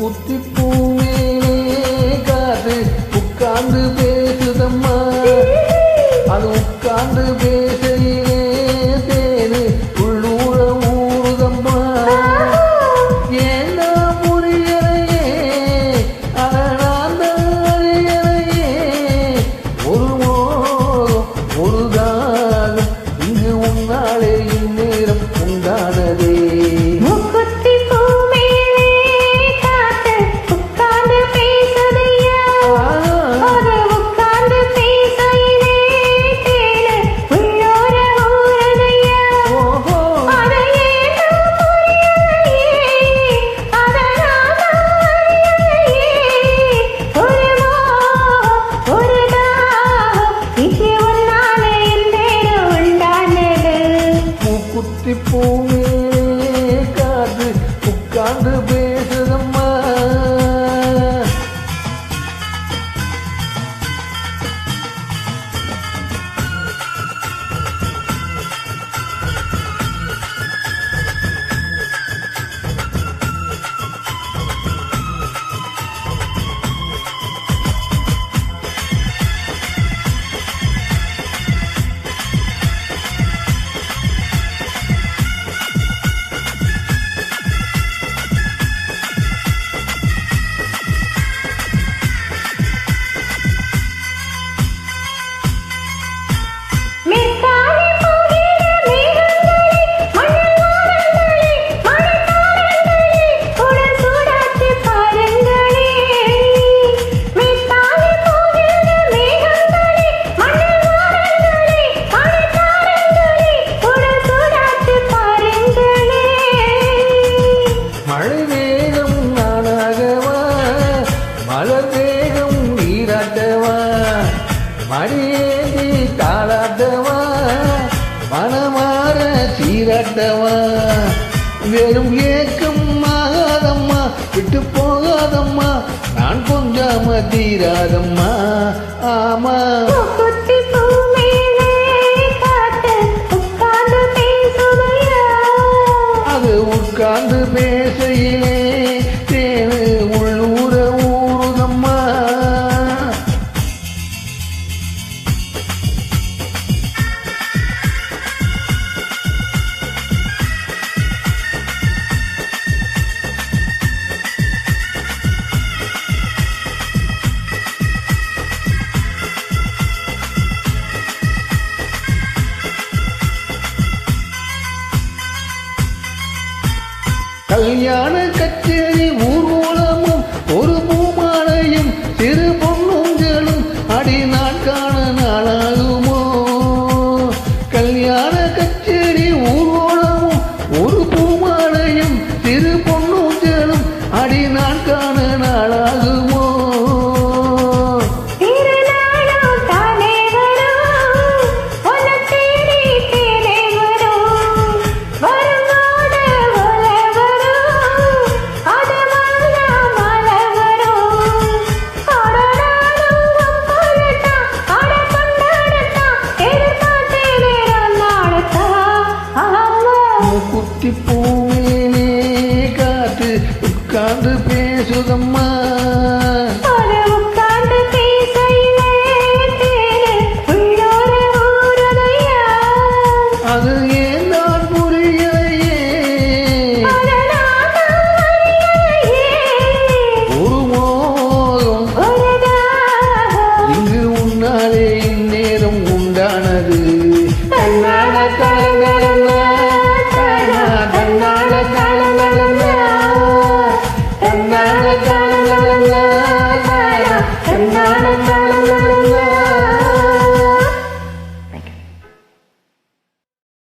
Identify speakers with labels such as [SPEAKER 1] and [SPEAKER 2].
[SPEAKER 1] மூக்குத்தி பூவே காது உட்கார்ந்து பேசுதம்மா அது உட்கார்ந்து பேசையிலே தேனு உள்ளூர ஊறுதம்மா ஏன்னா புரியலையே அதனாந்த அறியலையே ஒரு மோகம் ஒரு தாகம் இங்கு உன்னாலே இந்நேரம் உண்டானதே குத்தி பூவே காது உட்கார்ந்து பேசுதம்மா மழை வேகம் நானாகவா மலர் வேகம் நீராட்டவா மடியேந்தி தாளாட்டவா மனமாற சீராட்டவா வெறும் ஏக்கம் ஆகாதம்மா விட்டு போகாதம்மா நான் கொஞ்சாம தீராதம்மா ஆமா அது உட்கார்ந்து பேசையிலே தேனு உள்ளூர ஊறுதம்மா கல்யாண கச்சேரி ஊர்வலமும் ஒரு பூமாலையும் சிறு பொன்னுங்களும் அடி நான் காண நாளாகுமோ கல்யாண கச்சேரி ஊர்வலமும் ஒரு பூமாலையும் சிறு பொன்னுங்களும் அடி நான் காண நாளாகுமோ குத்தி பூவிலே காத்து உட்கார்ந்து பேசுதம்மா அது ஏன் நான் புரியலையே ஒரு மோகம் இங்கு உன்னாலே இந்நேரம் உண்டானது கண்ணான கலங்கலன்னா கண்ணான கலங்கலன்னா